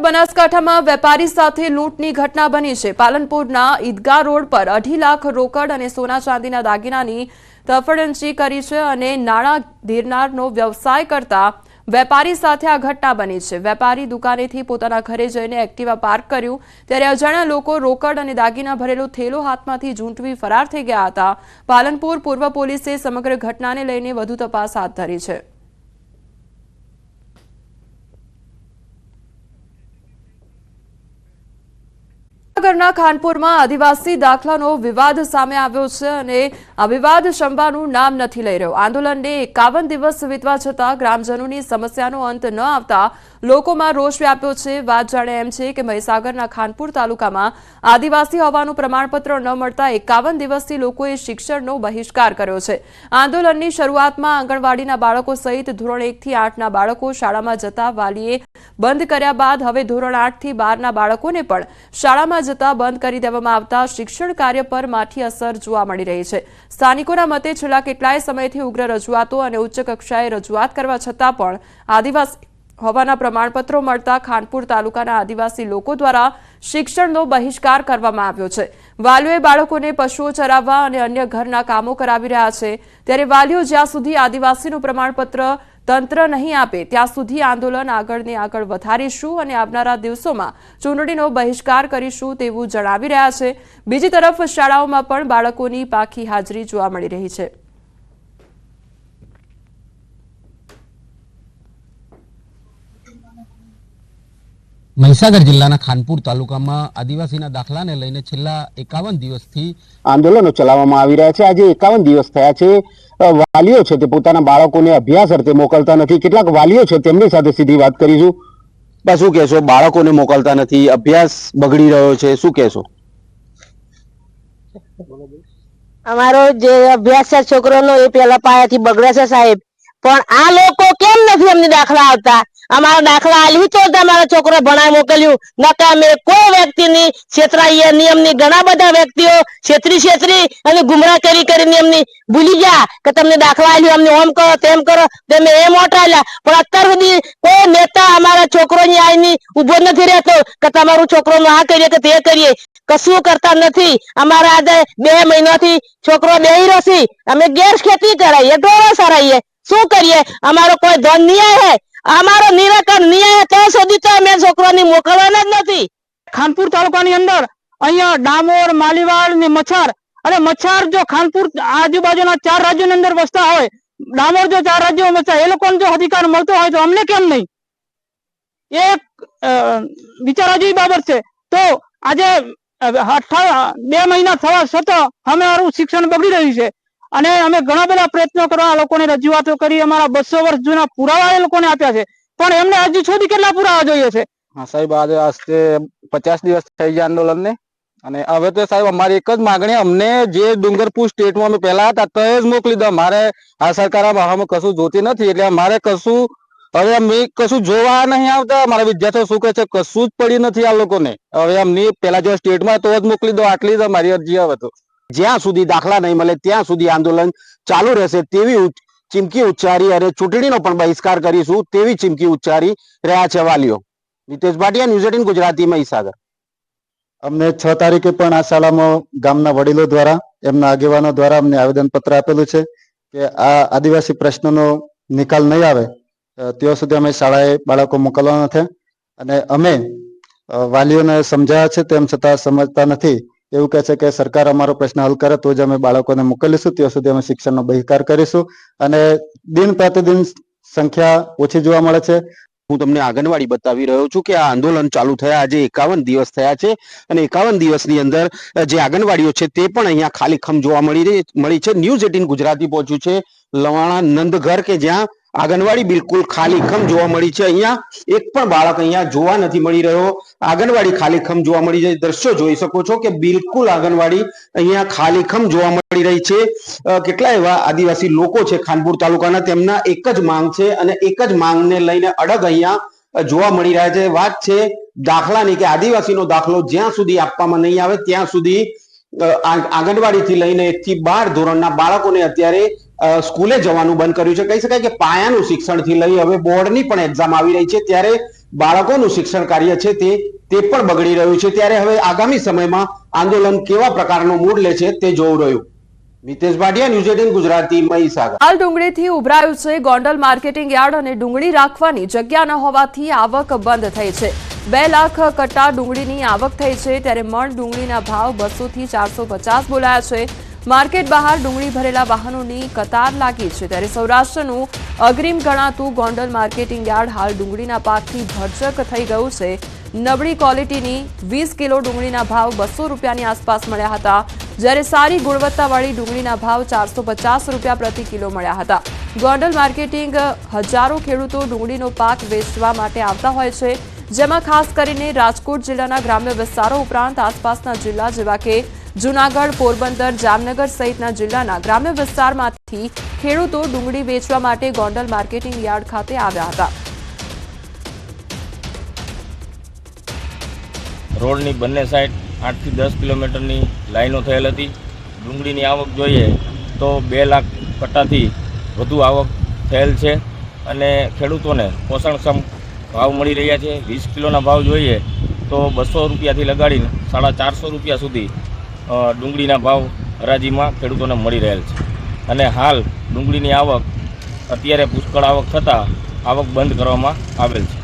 બનાસકાંઠામાં વેપારી સાથે લૂંટની ઘટના બની છે। પાલનપુરના ઈદગાહ રોડ પર 2.5 લાખ રોકડ અને સોના ચાંદીના દાગીનાની તફડંચી કરી છે અને નાણાં ધીરનારનો વ્યવસાય કરતા વેપારી સાથે આ ઘટના બની છે। વેપારી દુકાનેથી પોતાના ઘરે જઈને એક્ટિવા પાર્ક કર્યું ત્યારે અજાણ્યા લોકો રોકડ અને દાગીના ભરેલો થેલો હાથમાંથી ઝૂંટવી ફરાર થઈ ગયા હતા। પાલનપુર પૂર્વ પોલીસે સમગ્ર ઘટનાને લઈને વધુ તપાસ હાથ ધરી છે। જામનગરના ખાનપુરમાં આદિવાસી દાખલાનો વિવાદ સામે આવ્યો છે અને આ વિવાદ શમવાનું નામ નથી લઈ રહ્યો। આંદોલનને 51 દિવસ વીતવા છતાં ગ્રામજનોની સમસ્યાનો અંત ન આવતા લોકોમાં રોષ વ્યાપ્યો છે। વાત જાણે એમ છે કે મહીસાગરના ખાનપુર તાલુકામાં આદિવાસી હોવાનું પ્રમાણપત્ર ન મળતા 51 દિવસથી લોકોએ શિક્ષણનો બહિષ્કાર કર્યો છે। આંદોલનની શરૂઆતમાં આંગણવાડીના બાળકો સહિત ધોરણ 1 થી 8ના બાળકો શાળામાં જતા વાલીએ બંધ કર્યા બાદ હવે ધોરણ 8 થી 12ના બાળકોને પણ શાળામાં જતા બંધ કરી દેવામાં આવતા શિક્ષણ કાર્ય પર માઠી અસર જોવા મળી રહી છે। સ્થાનિકોના મતે છેલ્લા કેટલાય સમયથી ઉગ્ર રજૂઆતો અને ઉચ્ચ કક્ષાએ રજૂઆત કરવા છતાં પણ આદિવાસી હોવાના પ્રમાણપત્રો મળતા ખાનપુર તાલુકાના આદિવાસી લોકો દ્વારા શિક્ષણનો બહિષ્કાર કરવામાં આવ્યો છે। વાલીઓએ બાળકોને પશુઓ ચરાવવા અને અન્ય ઘરના કામો કરાવી રહ્યા છે ત્યારે વાલીઓ જ્યાં સુધી આદિવાસીનું પ્રમાણપત્ર તંત્ર નહીં આપે ત્યાં સુધી આંદોલન આગળને આગળ વધારીશું અને આવનારા દિવસોમાં ચૂંટણીનો બહિષ્કાર કરીશું તેવું જણાવી રહ્યા છે। બીજી તરફ શાળાઓમાં પણ બાળકોની પાકી હાજરી જોવા મળી રહી છે। મહીસાગર જિલ્લાના ખાનપુર તાલુકામાં આદિવાસીના દાખલાને લઈને છેલ્લા 51 દિવસથી આંદોલનો ચલાવવામાં આવી રહ્યા છે। આજે 51 દિવસ થયા છે। વાલીઓ છે તે પોતાના બાળકોને અભ્યાસ અર્થે મોકલતા નથી। કેટલાક વાલીઓ છે તેમની સાથે સીધી વાત કરીશું। શું કહેશો? બાળકોને મોકલતા નથી, અભ્યાસ બગડી રહ્યો છે, શું કહેશો? અમારો જે અભ્યાસ છે છોકરોનો એ પેલા પાયાથી બગડે છે સાહેબ, પણ આ લોકો કેમ નથી અમને દાખલા આવતા? અમારા દાખલા આલવી તો અમારા છોકરો ભણાય મોકલ્યું નકા અમે કોઈ વ્યક્તિની છેતરાઈએ નિયમની ઘણા બધા વ્યક્તિઓ છેતરી અને ગુમરાહ કરીને એમની ભૂલી ગયા કે તમને દાખલા આલ્યું, અમને ઓમ કરો તેમ કરો, તમે એમ ઓટાલ્યા, પણ અત્યાર સુધી કોઈ નેતા અમારા છોકરોની આઈની ઉભો નથી રહેતો કે તમારું છોકરોનું આ કરીએ કે તે કરીએ, કશું કરતા નથી। અમારા આજે 2 મહિનાથી છોકરો બેહી રહ્યો છે, અમે ગેસ ખેતી કરાઈએ, ઢોરો સરાઈએ, શું કરીએ? અમારો કોઈ ધન નહીં આવે, અમારો નિરાકરણ નહીં આવે ત્યાં સુધી તો અમે છોકરાની મોકલવાના જ નથી। ખાનપુર તાલુકાની અંદર અહીંયા ડામોર, માલીવાડ ને મચ્છર, અને મચ્છર જો ખાનપુર આજુબાજુના 4 રાજ્યોની અંદર વસતા હોય, ડામોર જો 4 રાજ્યોમાં વસતા, એ લોકોને જો અધિકાર મળતો હોય તો અમને કેમ નહીં? એક વિચારવા જેવી બાબત છે। તો આજે 2 મહિના થવા છતાં અમારું શિક્ષણ બગડી રહ્યું છે અને અમે ઘણા બધા પ્રયત્નો કરવા લોકોને રજૂઆતો કરી, અમારા 200 વર્ષ જૂના પુરાવા એ લોકોને આપ્યા છે, પણ એમને હજુ સુધી કેટલા પુરાવા જોઈએ છે? હા સાહેબ, આજે 50 દિવસ થઈ ગયા આંદોલનને, અને હવે તો સાહેબ અમારી એક જ માગણી, અમને જે ડુંગરપુર સ્ટેટમાં અમે પહેલા હતા તો જ મોકલી દો। મારે આ સરકાર કશું જોતી નથી, એટલે અમારે કશું હવે અમે કશું જોવા નહીં આવતા। મારા વિદ્યાર્થીઓ શું કહે છે, કશું જ પડ્યું નથી આ લોકોને। હવે અમને પેલા જો સ્ટેટમાં તો જ મોકલી દો, આટલી જ અમારી અરજી। હવે તો જ્યાં સુધી દાખલા નહીં મળે ત્યાં સુધી આંદોલન ચાલુ રહેશે તેવી ચીમકી ઉચ્ચારી અને ચૂંટણીનો પણ બહિષ્કાર કરીશું તેવી ચીમકી ઉચ્ચારી રહ્યા છે વાલીઓ। નિતેશ ભાટિયા, ન્યૂઝ 18 ગુજરાતી, મહીસાગર। અમને 6 તારીખે પણ આ શાળામાં ગામના વડીલો દ્વારા, એમના આગેવાનો દ્વારા અમને આવેદન પત્ર આપેલું છે કે આ આદિવાસી પ્રશ્નનો નિકાલ નહીં આવે ત્યાં સુધી અમે શાળાએ બાળકો મોકલવાના નથી, અને અમે વાલીઓને સમજાવ્યા છે તેમ છતાં સમજતા નથી। એવું કહે છે કે સરકાર અમારો પ્રશ્ન હલ કરે તો જ અમે બાળકોને મોકલીશું, ત્યાં સુધી અમે શિક્ષણનો બહિષ્કાર કરીશું। અને દિન પ્રતિદિન સંખ્યા ઓછી જોવા મળે છે। હું તમને આંગણવાડી બતાવી રહ્યો છું કે આ આંદોલન ચાલુ થયા આજે 51 દિવસ થયા છે અને 51 દિવસની અંદર જે આંગણવાડીઓ છે તે પણ અહીંયા ખાલીખમ જોવા મળી છે। ન્યૂઝ 18 ગુજરાતી પહોંચ્યું છે લવાણા નંદઘર કે જ્યાં આંગણવાડી બિલકુલ ખાલીખમ જોવા મળી છે। અહીંયા એક પણ બાળક અહીંયા જોવા નથી મળી રહ્યો, આંગણવાડી ખાલીખમ જોવા મળી છે। દ્રશ્યો જોઈ શકો છો કે બિલકુલ આંગણવાડી અહીંયા ખાલીખમ જોવા મળી રહી છે। કેટલા એવા આદિવાસી લોકો છે ખાનપુર તાલુકાના, તેમના એક જ માંગ છે અને એક જ માંગને લઈને અડગ અહીંયા જોવા મળી રહ્યા છે। વાત છે દાખલાની કે આદિવાસીનો દાખલો જ્યાં સુધી આપવામાં નહીં આવે ત્યાં સુધી આંગણવાડીથી લઈને 1 થી 12 ધોરણના બાળકોને અત્યારે સ્કૂલે જવાનું બંધ કર્યું છે। કહી શકાય કે પાયાનું શિક્ષણથી લઈ હવે બોર્ડની પણ એક્ઝામ આવી રહી છે, ત્યારે બાળકોનું શિક્ષણ કાર્ય છે તે પણ બગડી રહ્યું છે। ત્યારે હવે આગામી સમયમાં આંદોલન કેવા પ્રકારનો મૂડ લે છે તે જોવું રહ્યું। મિતેશ ભાટિયા, ન્યૂઝ 18 ગુજરાતી, મહીસાગર। હાલ ડુંગળીથી ઉભરાયું છે ગોંડલ માર્કેટિંગ યાર્ડ અને ડુંગળી રાખવાની જગ્યા ન હોવાથી આવક બંધ થઈ છે। 2 લાખ કટ્ટા ડુંગળીની આવક થઈ છે ત્યારે મણ ડુંગળીના ભાવ 200 થી 450 બોલાયા છે। માર્કેટ બહાર ડુંગળી ભરેલા વાહનોની કતાર લાગી છે ત્યારે સૌરાષ્ટ્રનું અગ્રીમ ગણાતું ગોંડલ માર્કેટિંગ યાર્ડ હાલ ડુંગળીના પાકથી ભરચક થઈ ગયું છે। નબળી ક્વોલિટીની 20 કિલો ડુંગળીના ભાવ 200 રૂપિયાની આસપાસ મળ્યા હતા જ્યારે સારી ગુણવત્તાવાળી ડુંગળીના ભાવ 450 રૂપિયા પ્રતિ કિલો મળ્યા હતા। ગોંડલ માર્કેટિંગ હજારો ખેડૂતો ડુંગળીનો પાક વેચવા માટે આવતા હોય છે જેમાં ખાસ કરીને રાજકોટ જિલ્લાના ગ્રામ્ય વિસ્તારો ઉપરાંત આસપાસના જિલ્લા જેવા કે જૂનાગઢ, પોરબંદર, જામનગર સહિતના જિલ્લાના ગ્રામ્ય વિસ્તારમાંથી ખેડૂતો ડુંગળી વેચવા માટે ગોંડલ માર્કેટિંગ યાર્ડ ખાતે આવ્યા હતા। રોડની બંને સાઈડ 8 થી 10 કિલોમીટરની લાઈનો થયેલ હતી। ડુંગળીની આવક જોઈએ તો 2 લાખ કટ્ટાથી વધુ આવક થયેલ છે અને ખેડૂતોને પોષણક્ષમ ભાવ મળી રહ્યા છે। 20 કિલોના ભાવ જોઈએ તો 200 રૂપિયાથી લગાડીને 450 રૂપિયા સુધી ડુંગળીના ભાવ હરાજીમાં ખેડૂતોને મળી રહેલ છે અને હાલ ડુંગળીની આવક અત્યારે પુષ્કળ આવક થતાં આવક બંધ કરવામાં આવેલ છે।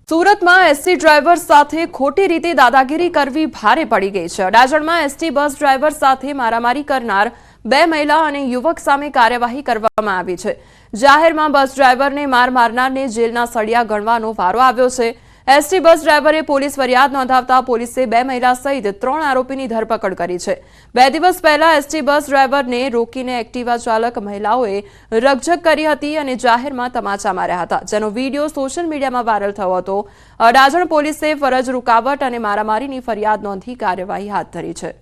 સુરતમાં એસટી ડ્રાઈવર સાથે ખોટી રીતે દાદાગીરી કરવી ભારે પડી ગઈ છે। અડાજણમાં એસટી બસ ડ્રાઈવર સાથે મારામારી કરનાર 2 મહિલા અને યુવક સામે કાર્યવાહી કરવામાં આવી છે। જાહેરમાં બસ ડ્રાઈવરને માર મારનારને જેલના સળિયા ગણવાનો વારો આવ્યો છે। એસટી બસ ડ્રાઈવરે પોલીસ ફરિયાદ નોંધાવતા પોલીસે 2 મહિલા સહિત 3 આરોપીની ધરપકડ કરી છે। 2 દિવસ પહેલા એસટી બસ ડ્રાઈવરને રોકીને એક્ટિવા ચાલક મહિલાઓએ રકઝક કરી હતી અને જાહેરમાં તમાચા માર્યા હતા જેનો વિડીયો સોશિયલ મીડિયામાં વાયરલ થયો હતો। અડાજણ પોલીસે ફરજ રૂકાવટ અને મારામારીની ફરિયાદ નોંધી કાર્યવાહી હાથ ધરી છે।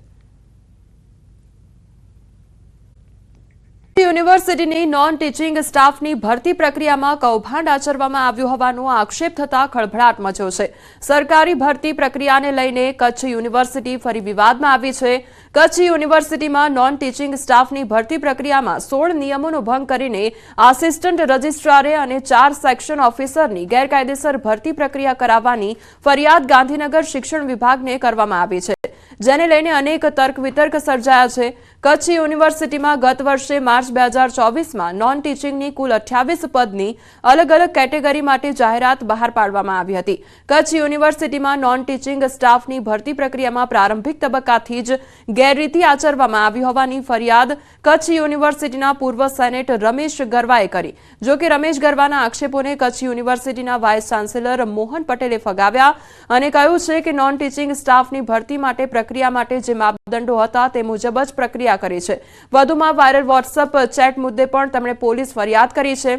યુનિવર્સિટીની નોન ટીચિંગ સ્ટાફની ભરતી પ્રક્રિયામાં કૌભાંડ આચરવામાં આવ્યું હોવાનો આક્ષેપ થતા ખળભળાટ મચ્યો છે। સરકારી ભરતી પ્રક્રિયાને લઈને કચ્છ યુનિવર્સિટી ફરી વિવાદમાં આવી છે। કચ્છ યુનિવર્સિટીમાં નોન ટીચિંગ સ્ટાફની ભરતી પ્રક્રિયામાં 16 નિયમોનો ભંગ કરીને આસિસ્ટન્ટ રજિસ્ટ્રારે અને 4 સેક્શન ઓફિસરની ગેરકાયદેસર ભરતી પ્રક્રિયા કરાવવાની ફરિયાદ ગાંધીનગર શિક્ષણ વિભાગને કરવામાં આવી છે જેને લઈને અનેક તર્ક વિતર્ક સર્જાયા છે। કચ્છ યુનિવર્સિટીમાં ગત વર્ષે માર્ચ 2024માં નોન ટીચિંગની કુલ 28 પદની અલગ અલગ કેટેગરી માટે જાહેરાત બહાર પાડવામાં આવી હતી। કચ્છ યુનિવર્સિટીમાં નોન ટીચિંગ સ્ટાફની ભરતી પ્રક્રિયામાં પ્રારંભિક તબક્કાથી જ ગેરરીતિ આચરવામાં આવી હોવાની ફરિયાદ કચ્છ યુનિવર્સિટીના પૂર્વ સેનેટ રમેશ ગરવાએ કરી। જો કે રમેશ ગરવાના આક્ષેપોને કચ્છ યુનિવર્સિટીના વાઇસ ચાન્સેલર મોહન પટેલે ફગાવ્યા અને કહ્યું છે કે નોન ટીચિંગ સ્ટાફની ભરતી માટે પ્રક્રિયા માટે જે માપદંડો હતા તે મુજબ જ પ્રક્રિયા કરી છે। વધુમાં વાયરલ વોટ્સએપ ચેટ મુદ્દે પણ તેમણે પોલીસ ફરિયાદ કરી છે।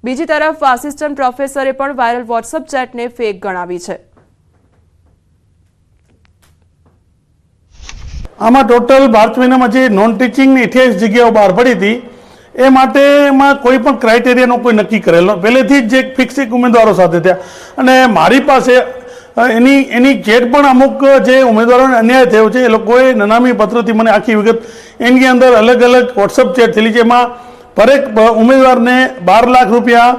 બીજી તરફ આસિસ્ટન્ટ પ્રોફેસરે પણ વાયરલ વોટ્સએપ ચેટને ફેક ગણાવી છે। આમાં ટોટલ 12 મહિનામાં જે નોન ટીચિંગની 88 જગ્યાઓ બહાર પડી હતી એ માટેમાં કોઈ પણ ક્રાઇટેરિયાનો કોઈ નક્કી કરેલો પહેલેથી જ જે ફિક્સ ઉમેદવારો સાથે થયા અને મારી પાસે એની ચેટ પણ અમુક જે ઉમેદવારોને અન્યાય થયો છે એ લોકોએ નનામી પત્રથી મને આખી વિગત એની અંદર અલગ અલગ વોટ્સઅપ ચેટ થયેલી છે। એમાં દરેક ઉમેદવારને 12 લાખ રૂપિયા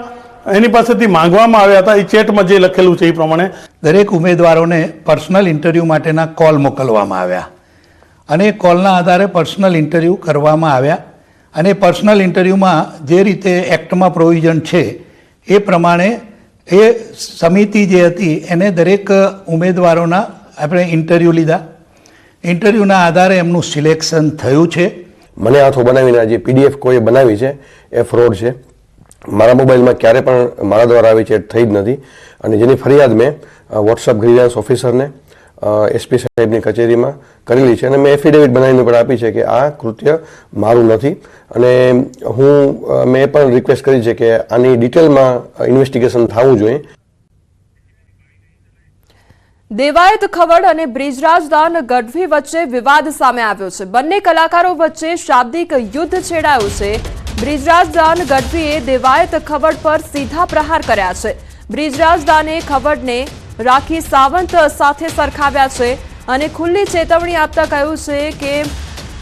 એની પાસેથી માંગવામાં આવ્યા હતા। એ ચેટમાં જે લખેલું છે એ પ્રમાણે દરેક ઉમેદવારોને પર્સનલ ઇન્ટરવ્યૂ માટેના કોલ મોકલવામાં આવ્યા અને કોલના આધારે પર્સનલ ઇન્ટરવ્યૂ કરવામાં આવ્યા અને પર્સનલ ઇન્ટરવ્યૂમાં જે રીતે એક્ટમાં પ્રોવિઝન છે એ પ્રમાણે એ સમિતિ જે હતી એને દરેક ઉમેદવારોના આપણે ઇન્ટરવ્યૂ લીધા। ઇન્ટરવ્યૂના આધારે એમનું સિલેક્શન થયું છે। મને હાથો બનાવીને જે પીડીએફ કોઈ બનાવી છે એ ફ્રોડ છે। મારા મોબાઈલમાં ક્યારે પણ મારા દ્વારા આવી ચેટ થઈ જ નથી અને જેની ફરિયાદ મેં વોટ્સઅપ ગ્રીવન્સ ઓફિસરને એસપી સાહેબની કચેરીમાં કરેલી છે અને મેં એફિડેવિટ બનાવીને પણ આપી છે કે આ કૃત્ય મારું નથી અને મેં પણ રિક્વેસ્ટ કરી છે કે આની ડિટેલમાં ઇન્વેસ્ટિગેશન થવું જોઈએ। દેવાયત ખવડ અને બ્રિજરાજદાન ગઢવી વચ્ચે વિવાદ સામે આવ્યો છે। બંને કલાકારો વચ્ચે શાબ્દિક યુદ્ધ છેડાયું છે। બ્રિજરાજદાન ગઢવીએ દેવાયત ખવડ પર સીધા પ્રહાર કર્યા છે। બ્રિજરાજદાને ખવડને રાખી સાવંત સાથે સરખાવ્યા છે અને ખુલ્લી ચેતવણી આપતા કહ્યું છે કે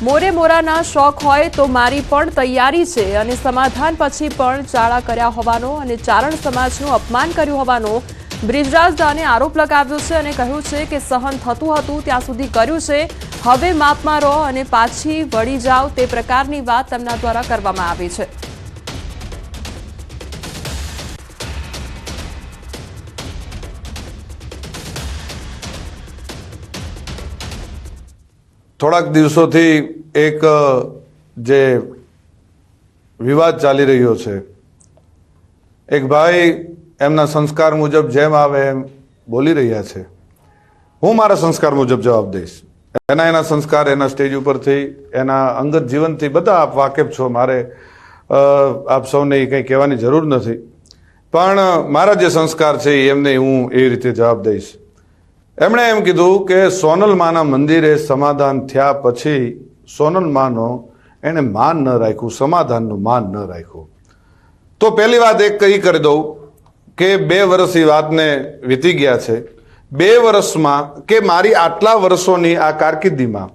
મોરે મોરાના શોખ હોય તો મારી પણ તૈયારી છે અને સમાધાન પછી પણ ચાળા કર્યા હોવાનો અને ચારણ સમાજનું અપમાન કર્યું હોવાનો બ્રિજરાજ દાને આરોપ લગાવ્યો છે અને કહ્યું છે કે સહન થતું હતું ત્યાં સુધી કર્યું છે, હવે માપમાં રહો અને પાછી વળી જાઓ તે પ્રકારની વાત તેમના દ્વારા કરવામાં આવી છે. થોડાક દિવસોથી એક જે વિવાદ ચાલી રહ્યો છે, એક ભાઈ એમના સંસ્કાર મુજબ જેમ આવે એમ બોલી રહ્યા છે. હું મારા સંસ્કાર મુજબ જવાબ દઈશ. એના સંસ્કાર એના સ્ટેજ ઉપરથી એના અંગત જીવનથી બધા આપ વાકેફ છો, મારે આપ સૌને કંઈ કહેવાની જરૂર નથી. પણ મારા જે સંસ્કાર છે એમને હું એ રીતે જવાબ દઈશ. એમણે એમ કીધું કે સોનલમાના મંદિરે સમાધાન થયા પછી સોનલમાનો એણે માન ન રાખ્યું, સમાધાનનું માન ન રાખ્યું. તો પહેલી વાત એક કહી કરી દઉં કે 2 વર્ષ એ વાતને વીતી ગયા છે. 2 વર્ષમાં કે મારી આટલા વર્ષોની આ કારકિર્દીમાં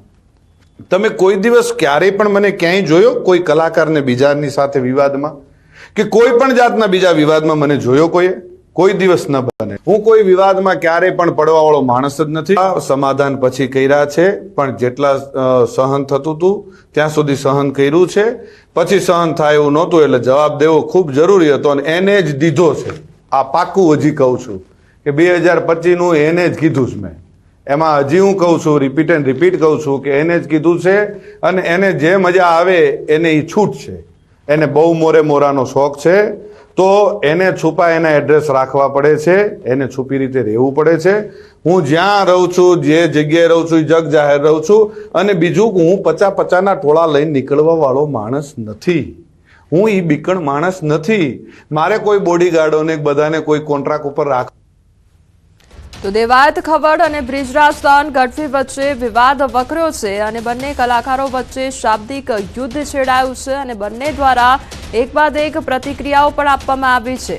તમે કોઈ દિવસ ક્યારેય પણ મને ક્યાંય જોયો કોઈ કલાકારને બીજાની સાથે વિવાદમાં કે કોઈ પણ જાતના બીજા વિવાદમાં મને જોયો કોઈ દિવસ ન બને. હું કોઈ વિવાદમાં ક્યારેય પણ પડવાવાળો માણસ જ નથી. સમાધાન પછી કર્યા છે, પણ જેટલા સહન થતું હતું ત્યાં સુધી સહન કર્યું છે. પછી સહન થાય એવું નહોતું એટલે જવાબ દેવો ખૂબ જરૂરી હતો અને એને જ દીધો છે. આ પાક્કું હજી કહું છું કે 2025નું એને જ કીધું છે મેં. એમાં હજી હું કહું છું, રિપીટ એન્ડ રિપીટ કહું છું કે એને જ કીધું છે અને એને જે મજા આવે એને એ છૂટ છે. એને બહુ મોરાનો શોખ છે તો એને છુપા એના એડ્રેસ રાખવા પડે છે, એને છુપી રીતે રહેવું પડે છે. હું જ્યાં રહું છું, જે જગ્યાએ રહું છું, જગ જાહેર રહું છું. અને બીજું હું 50-50ના ટોળા લઈને નીકળવા વાળો માણસ નથી. હું એ બીકણ માણસ નથી. મારે કોઈ બોડીગાર્ડોને બધાને કોઈ કોન્ટ્રાક્ટ ઉપર રાખ. તો દેવાયત ખવડ અને બ્રિજરાજ દાન ગઢવી વચ્ચે વિવાદ વકર્યો છે અને બંને કલાકારો વચ્ચે શાબ્દિક યુદ્ધ છેડાયું છે અને બંને દ્વારા એક બાદ એક પ્રતિક્રિયાઓ પણ આપવામાં આવી છે.